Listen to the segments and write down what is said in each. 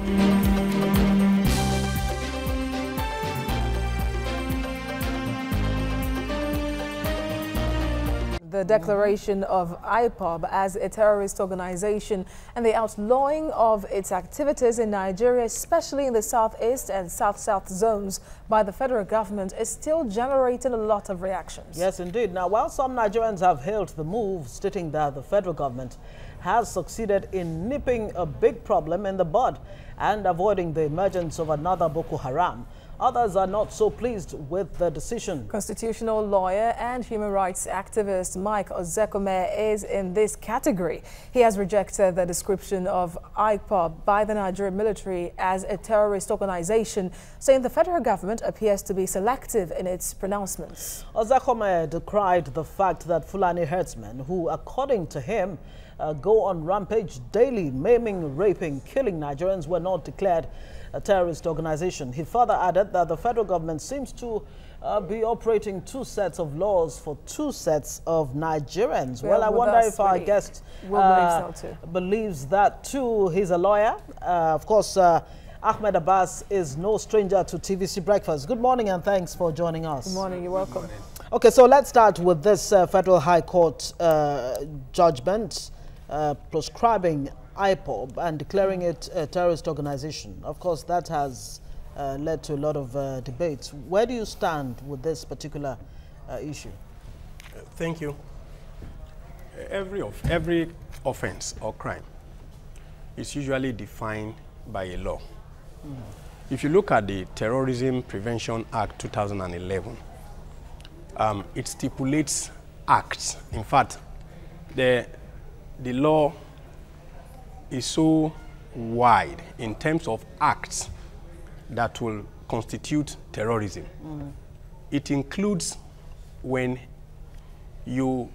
The declaration of IPOB as a terrorist organization and the outlawing of its activities in Nigeria, especially in the southeast and south-south zones by the federal government, is still generating a lot of reactions. Yes, indeed. Now, while some Nigerians have hailed the move, stating that the federal government has succeeded in nipping a big problem in the bud and avoiding the emergence of another Boko Haram, others are not so pleased with the decision. Constitutional lawyer and human rights activist Mike Ozekome is in this category. He has rejected the description of IPOB by the Nigerian military as a terrorist organization, saying the federal government appears to be selective in its pronouncements. Ozekome decried the fact that Fulani herdsmen, who according to him go on rampage daily, maiming, raping, killing Nigerians, were not declared a terrorist organization. He further added that the federal government seems to be operating two sets of laws for two sets of Nigerians. Well, I wonder if our guest believes that too. He's a lawyer. Of course, Ahmed Abbas is no stranger to TVC Breakfast. Good morning and thanks for joining us. Good morning. You're welcome. Okay, so let's start with this Federal High Court judgment proscribing IPOB and declaring it a terrorist organization. Of course, that has led to a lot of debates. Where do you stand with this particular issue? Thank you. Every offense or crime is usually defined by a law. If you look at the Terrorism Prevention Act 2011, it stipulates acts. In fact, the law is so wide in terms of acts that will constitute terrorism. It includes when you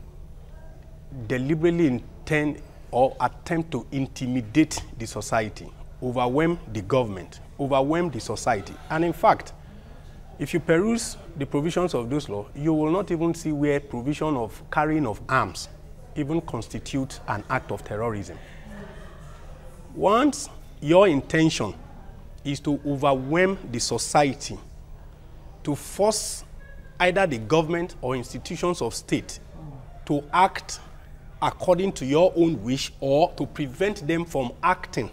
deliberately intend or attempt to intimidate the society, overwhelm the government, overwhelm the society. And in fact, if you peruse the provisions of those laws, you will not even see where provision of carrying of arms even constitutes an act of terrorism. Once your intention is to overwhelm the society, to force either the government or institutions of state to act according to your own wish or to prevent them from acting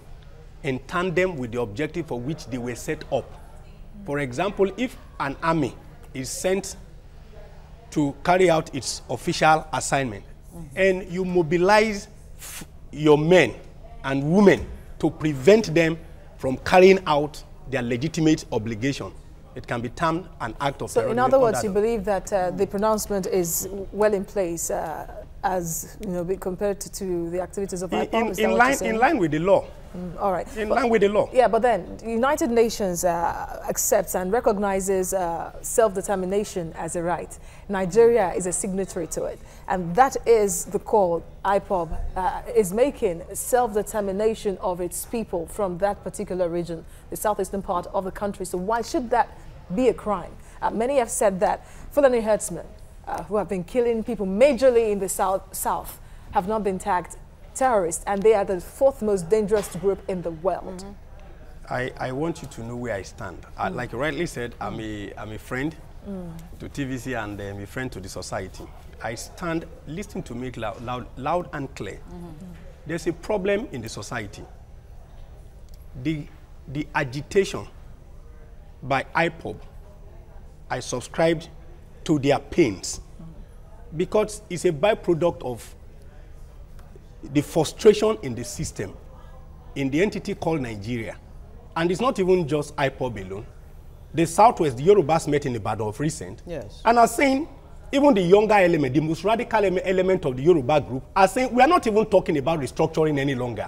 in tandem with the objective for which they were set up. For example, if an army is sent to carry out its official assignment and you mobilize your men and women to prevent them from carrying out their legitimate obligation, it can be termed an act of terrorism. So in other words, you believe that the pronouncement is well in place as, you know, compared to the activities of IPOB? In line with the law. All right. In line with the law. Yeah, but then the United Nations accepts and recognizes self-determination as a right. Nigeria is a signatory to it. And that is the call IPOB is making, self-determination of its people from that particular region, the southeastern part of the country. So why should that be a crime? Many have said that Fulani herdsmen who have been killing people majorly in the south have not been tagged terrorists, and they are the fourth most dangerous group in the world. I want you to know where I stand. Like you rightly said, I'm a friend to TVC and I'm a friend to the society. I stand, listen to me loud and clear. There's a problem in the society. The agitation by IPOB, I subscribed to their pains because it's a byproduct of the frustration in the system, in the entity called Nigeria. And it's not even just IPOB alone. The Southwest, the Yorubas met in Ibadan of recent, and are saying, even the younger element, the most radical element of the Yoruba group, are saying, we are not even talking about restructuring any longer.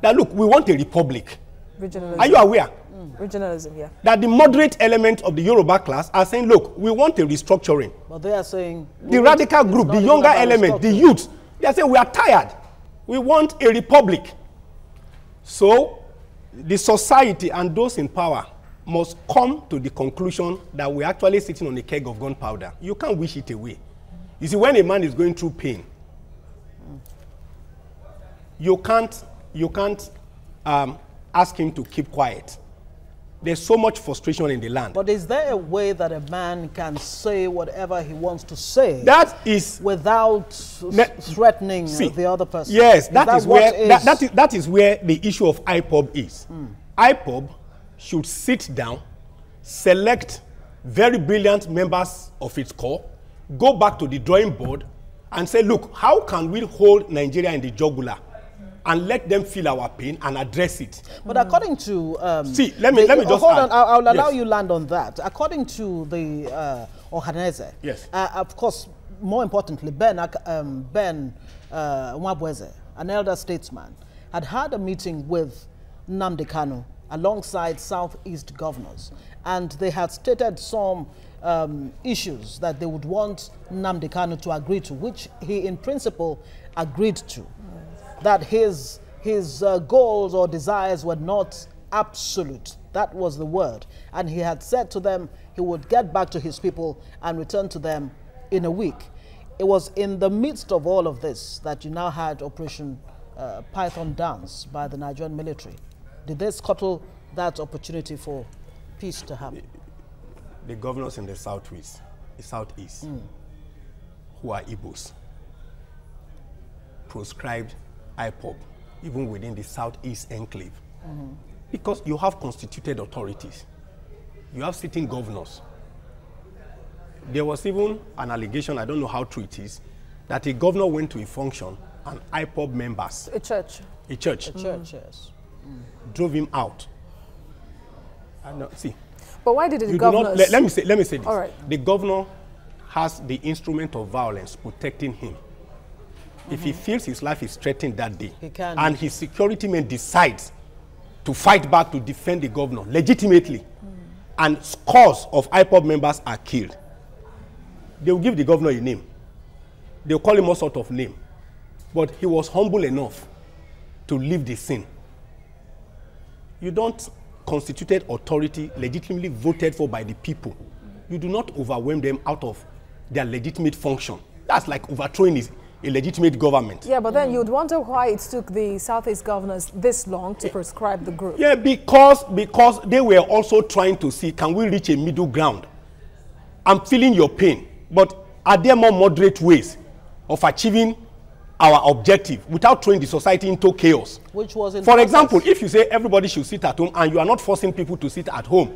That look, we want a republic. Regionalism. Are you aware? Regionalism, yeah. That the moderate element of the Yoruba class are saying, look, we want a restructuring. But they are saying... The radical group, the younger element, the youth, they are saying, we are tired. We want a republic. So, the society and those in power must come to the conclusion that we're actually sitting on a keg of gunpowder. You can't wish it away. You see, when a man is going through pain, you can't ask him to keep quiet. There's so much frustration in the land. But is there a way that a man can say whatever he wants to say? That is without threatening the other person. Yes, that is where the issue of IPOB is. IPOB should sit down, select very brilliant members of its core, go back to the drawing board, and say, look, how can we hold Nigeria in the jugular and let them feel our pain and address it? But according to... let me just hold on, I'll allow you land on that. According to the Ohaneze, yes. Of course, more importantly, Ben Nwabweze, an elder statesman, had a meeting with Nnamdi Kanu alongside Southeast governors, and they had stated some issues that they would want Nnamdi Kanu to agree to, which he in principle agreed to. That his goals or desires were not absolute. That was the word. And he had said to them he would get back to his people and return to them in a week. It was in the midst of all of this that you now had Operation Python Dance by the Nigerian military. Did they scuttle that opportunity for peace to happen? The governors in the southeast, who are Igbos, proscribed IPOB, even within the southeast enclave. Because you have constituted authorities. You have sitting governors. There was even an allegation, I don't know how true it is, that a governor went to a function and IPOB members... A church, yes. Drove him out. See. But why did the governors... Let me say this. All right. The governor has the instrument of violence protecting him. If he feels his life is threatened that day, he can. And his security men decides to fight back to defend the governor legitimately, and scores of IPOB members are killed, they will give the governor a name. They will call him all sort of name. But he was humble enough to leave the scene. You don't constituted authority legitimately voted for by the people. You do not overwhelm them out of their legitimate function. That's like overthrowing a legitimate government. Yeah, but then you'd wonder why it took the Southeast governors this long to prescribe the group. Yeah, because they were also trying to see, can we reach a middle ground? I'm feeling your pain, but are there more moderate ways of achieving our objective without throwing the society into chaos? Which was in For example, if you say everybody should sit at home and you are not forcing people to sit at home,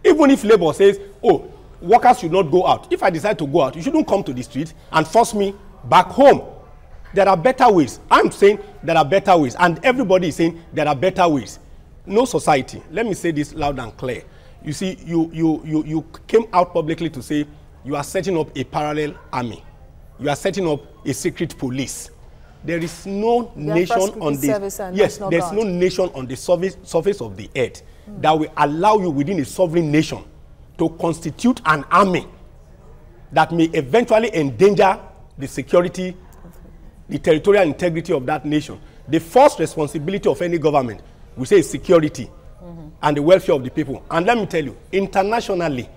even if Labour says, oh, workers should not go out. If I decide to go out, you shouldn't come to the street and force me back home. There are better ways. I'm saying there are better ways, and everybody is saying there are better ways. No society, let me say this loud and clear. You see, you came out publicly to say you are setting up a parallel army. You are setting up a secret police. There is no nation on the there's no nation on the surface of the earth that will allow you within a sovereign nation to constitute an army that may eventually endanger the security, the territorial integrity of that nation. The first responsibility of any government, we say, is security and the welfare of the people. And let me tell you, internationally,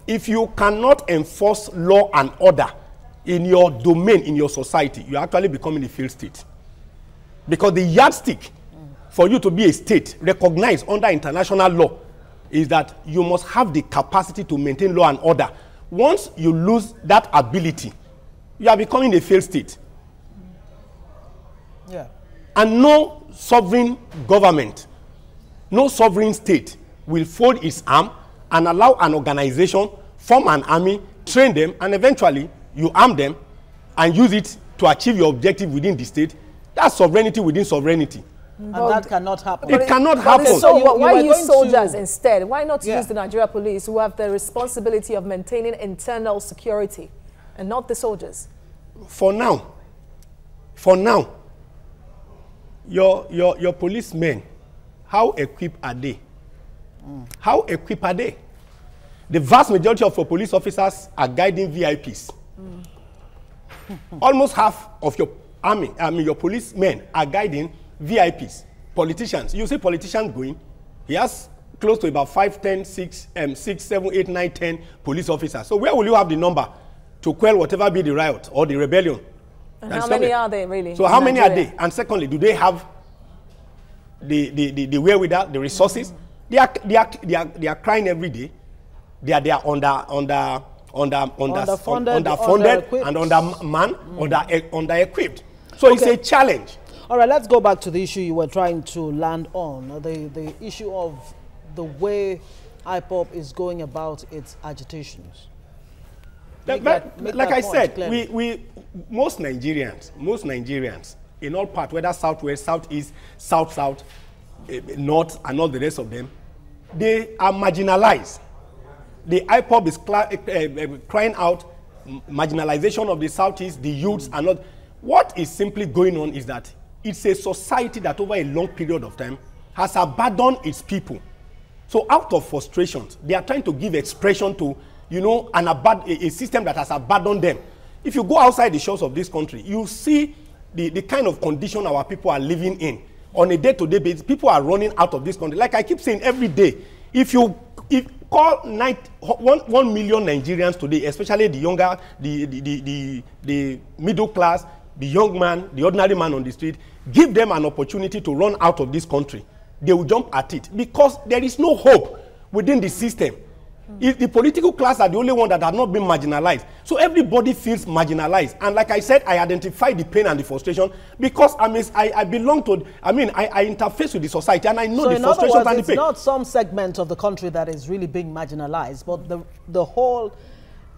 if you cannot enforce law and order in your domain, in your society, you're actually becoming a failed state. Because the yardstick for you to be a state recognized under international law is that you must have the capacity to maintain law and order. Once you lose that ability, you are becoming a failed state. Yeah. And no sovereign government, no sovereign state will fold its arm and allow an organization, form an army, train them, and eventually you arm them and use it to achieve your objective within the state. That's sovereignty within sovereignty. And that cannot happen. It cannot happen. So why use soldiers instead? Why not use the Nigeria police, who have the responsibility of maintaining internal security, and not the soldiers? For now, your policemen, how equipped are they? How equipped are they? The vast majority of your police officers are guiding VIPs. Almost half of your army, your policemen are guiding VIPs, politicians. You see politicians going, he has close to about 5, 10, 6, 7, 8, 9, 10 police officers. So where will you have the number to quell whatever be the riot or the rebellion? And how many are they really? So how many are they? And secondly, do they have the wherewithal, the resources. They are crying every day. They are underfunded and under-equipped. So it's a challenge. All right, let's go back to the issue you were trying to land on, the issue of the way IPOB is going about its agitations. Like I said, most Nigerians in all parts, whether southwest, southeast, south, north, and all the rest of them, they are marginalized. The IPOB is crying out marginalization of the southeast, the youths, and all. What is simply going on is that it's a society that over a long period of time has abandoned its people. So out of frustrations, they are trying to give expression to, you know, a system that has abandoned them. If you go outside the shores of this country, you see the kind of condition our people are living in. On a day-to-day basis, people are running out of this country. Like I keep saying every day, if call 1 million Nigerians today, especially the younger, the middle class, the young man, the ordinary man on the street, give them an opportunity to run out of this country, they will jump at it because there is no hope within the system. If the political class are the only one that have not been marginalized. So everybody feels marginalized. And like I said, I identify the pain and the frustration because I belong to, I interface with the society and I know the frustration and the pain. It's not some segment of the country that is really being marginalized, but the whole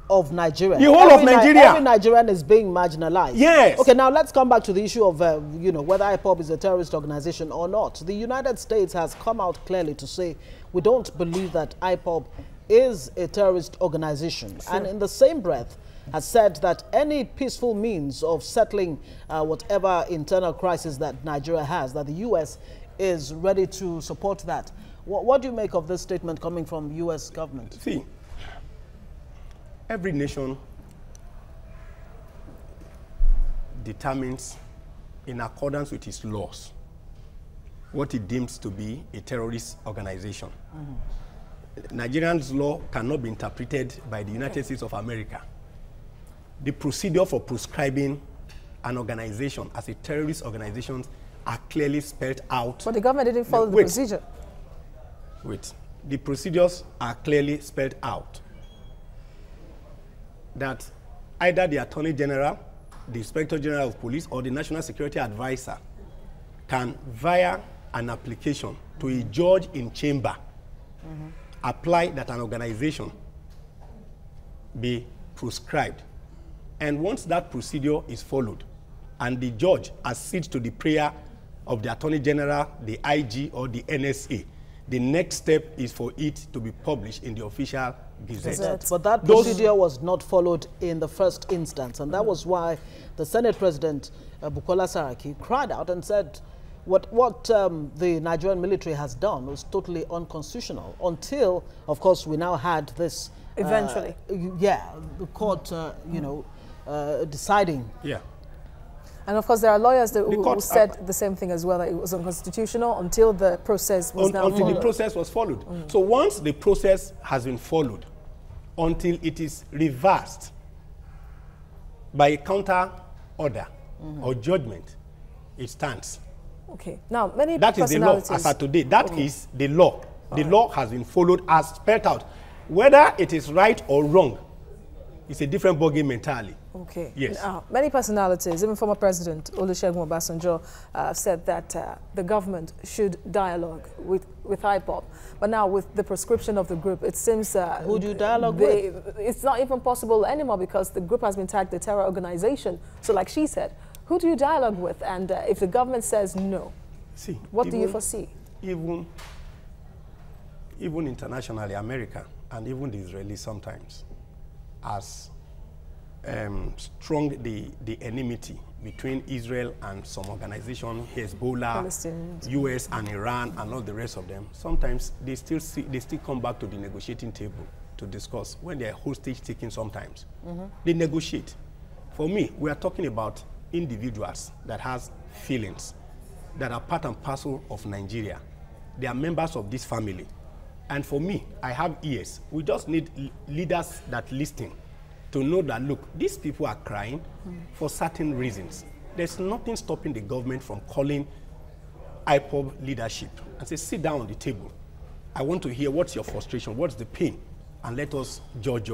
of Nigeria. The whole of Nigeria. Every Nigerian is being marginalized. Yes. Okay, now let's come back to the issue of, you know, whether IPOB is a terrorist organization or not. The United States has come out clearly to say we don't believe that IPOB is a terrorist organization. Sure. And in the same breath has said that any peaceful means of settling whatever internal crisis that Nigeria has, that the U.S. is ready to support that. What do you make of this statement coming from U.S. government? See, every nation determines in accordance with its laws what it deems to be a terrorist organization. Nigerian's law cannot be interpreted by the United States of America. The procedure for proscribing an organization as a terrorist organization are clearly spelled out. But the government didn't follow the procedure. Wait. The procedures are clearly spelled out. That either the Attorney General, the Inspector General of Police, or the National Security Advisor can, via an application to a judge in chamber, apply that an organization be proscribed. And once that procedure is followed and the judge accedes to the prayer of the Attorney General, the IG, or the NSA, the next step is for it to be published in the official Gazette. But that procedure was not followed in the first instance, and that was why the Senate President Bukola Saraki cried out and said what the Nigerian military has done was totally unconstitutional, until, of course, we now had this... Eventually. The court, you know, deciding. Yeah. And of course, there are lawyers that who said the same thing as well, that it was unconstitutional until the process was now followed. Until the process was followed. So once the process has been followed, until it is reversed by a counter order or judgment, it stands. Okay. Now, many that is the law as of today. That is the law. The law has been followed as spelled out. Whether it is right or wrong, it's a different ballgame entirely. Okay. Yes. Many personalities, even former President Olusegun Obasanjo, said that the government should dialogue with IPOB. But now with the proscription of the group, it seems... who do you dialogue with? It's not even possible anymore because the group has been tagged a terror organization. So like she said, who do you dialogue with? And if the government says no, what do you foresee? Even internationally, America and even the Israelis sometimes has strong the enmity between Israel and some organization, Hezbollah, US and Iran and all the rest of them. Sometimes they still come back to the negotiating table to discuss when they're hostage taking sometimes. They negotiate. For me, we are talking about individuals that has feelings, that are part and parcel of Nigeria. They are members of this family. And for me, I have ears. We just need leaders that listen to know that, look, these people are crying for certain reasons. There's nothing stopping the government from calling IPOB leadership and say, sit down on the table. I want to hear what's your frustration, what's the pain, and let us judge.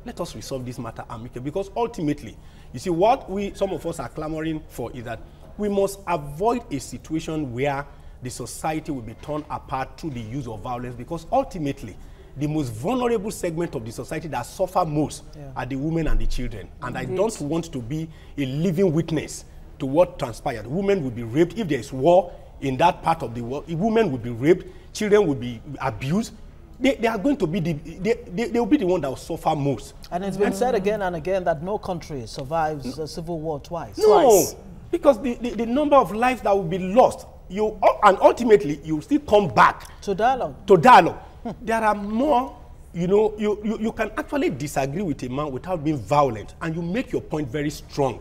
Let us resolve this matter amicably. Because ultimately, you see, what some of us are clamoring for is that we must avoid a situation where the society will be torn apart through the use of violence, because ultimately, the most vulnerable segment of the society that suffer most are the women and the children. And I don't want to be a living witness to what transpired. Women will be raped. If there is war in that part of the world, women will be raped, children will be abused. They are going to be they will be the one that will suffer most. And it's been said again and again that no country survives a civil war twice. No, because the number of lives that will be lost, and ultimately you still come back to dialogue. There are more, you can actually disagree with a man without being violent, and you make your point very strong.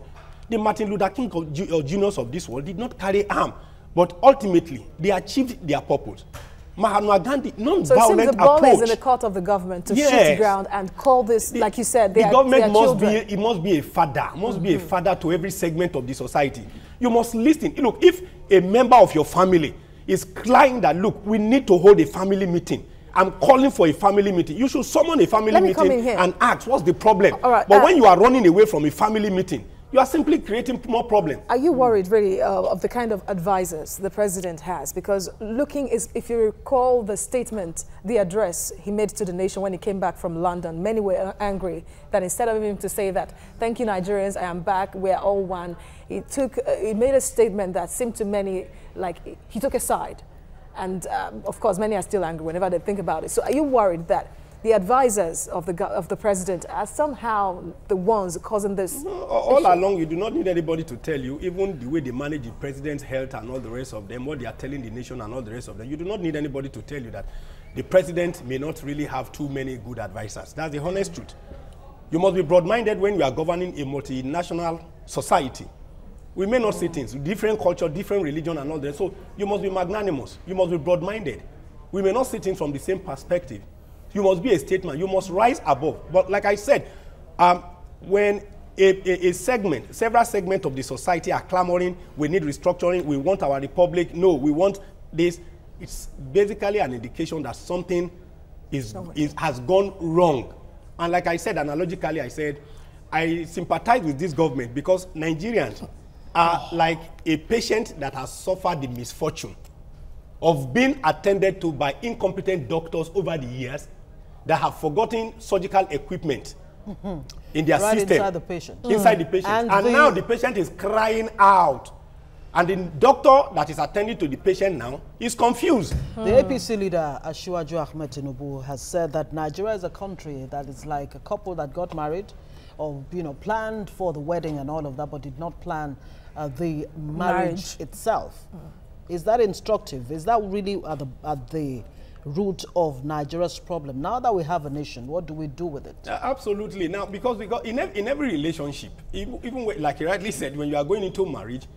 The Martin Luther King Jr.'s of this world did not carry arm, but ultimately they achieved their purpose. Mahatma Gandhi, non-violent approach. So the ball is in the court of the government to shoot the ground and call this, like you said, the government must be a father to every segment of the society. You must listen. Look, if a member of your family is crying that, look, we need to hold a family meeting, I'm calling for a family meeting, you should summon a family meeting and ask, what's the problem? But when you are running away from a family meeting, you are simply creating more problems. Are you worried, really, of the kind of advisors the president has? Because if you recall the statement, the address he made to the nation when he came back from London, many were angry that instead of him to say that, thank you, Nigerians, I am back, we're all one, he made a statement that seemed to many like he took a side. And, of course, many are still angry whenever they think about it. So are you worried that the advisors of the president are somehow the ones causing this? All along, you do not need anybody to tell you, even the way they manage the president's health and all the rest of them, what they are telling the nation and all the rest of them, you do not need anybody to tell you that the president may not really have too many good advisors. That's the honest truth. You must be broad-minded when you are governing a multinational society. We may not see things, different culture, different religion and all that. So you must be magnanimous. You must be broad-minded. We may not see things from the same perspective. You must be a statesman. You must rise above. But like I said, when several segments of the society are clamoring, we need restructuring, we want our republic, no, we want this, it's basically an indication that something has gone wrong. And like I said, analogically, I said, I sympathize with this government because Nigerians are like a patient that has suffered the misfortune of being attended to by incompetent doctors over the years that have forgotten surgical equipment in their system. Inside the patient. Inside the patient. And now the patient is crying out. And the doctor that is attending to the patient now is confused. The APC leader, Asiwaju Ahmed Tinubu, has said that Nigeria is a country that is like a couple that got married or, planned for the wedding and all of that, but did not plan the marriage itself. Is that instructive? Is that really at the root of Nigeria's problem? Now that we have a nation, what do we do with it? Absolutely. Now, because in every relationship, even like you rightly said, when you are going into marriage,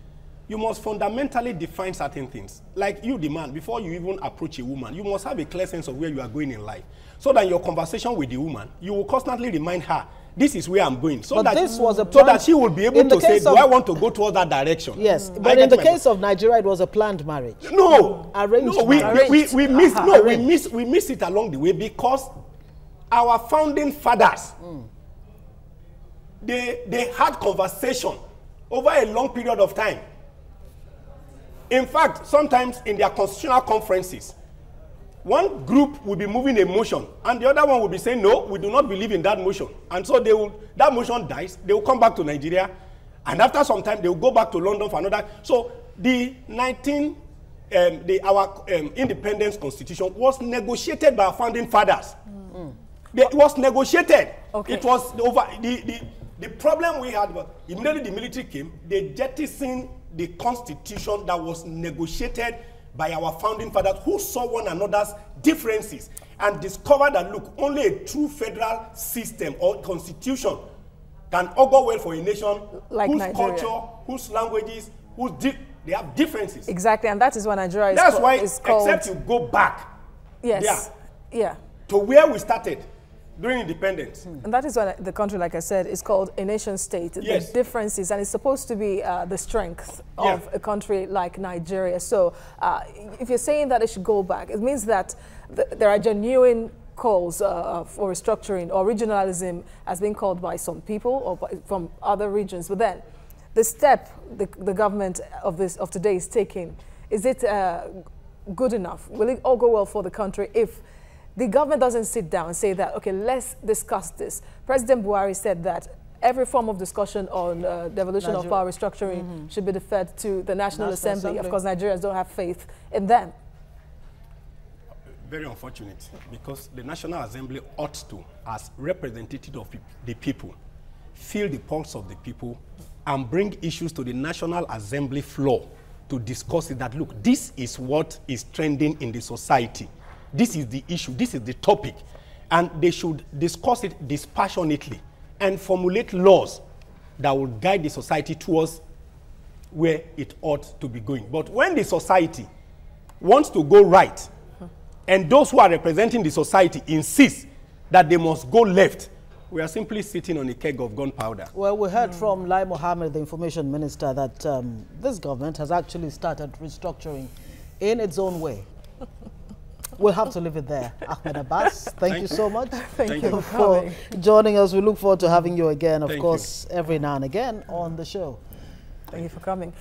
you must fundamentally define certain things. Like you, the man, before you even approach a woman, you must have a clear sense of where you are going in life. So that in your conversation with the woman, you will constantly remind her, this is where I'm going. So that she will be able to say, do I want to go towards that direction? Yes, but in the case of Nigeria, it was a planned marriage. No. Arranged marriage. We missed it along the way because our founding fathers, they had conversation over a long period of time. In fact, sometimes in their constitutional conferences, one group will be moving a motion, and the other one will be saying, no, we do not believe in that motion. And so that motion dies, they will come back to Nigeria, and after some time, they will go back to London for another. So our independence constitution was negotiated by our founding fathers. It was negotiated. Okay. It was over. The problem we had was, immediately the military came, they jettisoned the constitution that was negotiated by our founding fathers, who saw one another's differences and discovered that, look, only a true federal system or constitution can augur well for a nation like whose Nigeria. Culture, whose languages, they have differences. Exactly, and that is why Nigeria is called. That's why, except you go back to where we started, during independence. And that is why the country, like I said, is called a nation state. Yes. The differences, and it's supposed to be the strength of a country like Nigeria. So if you're saying that it should go back, it means that there are genuine calls for restructuring or regionalism as being called by some people or from other regions. But then the step the government of today is taking, is it good enough? Will it all go well for the country if the government doesn't sit down and say that, okay, let's discuss this? President Buhari said that every form of discussion on devolution of power restructuring should be deferred to the National Assembly. Of course, Nigerians don't have faith in them. Very unfortunate, because the National Assembly ought to, as representative of the people, feel the pulse of the people and bring issues to the National Assembly floor to discuss it, that look, this is what is trending in the society. This is the issue, this is the topic. And they should discuss it dispassionately and formulate laws that will guide the society towards where it ought to be going. But when the society wants to go right, and those who are representing the society insist that they must go left, we are simply sitting on a keg of gunpowder. Well, we heard from Lai Mohammed, the information minister, that this government has actually started restructuring in its own way. We'll have to leave it there. Ahmed Abbas, thank you so much. Thank you for joining us. We look forward to having you again, of course, every now and again on the show. Thank you for coming.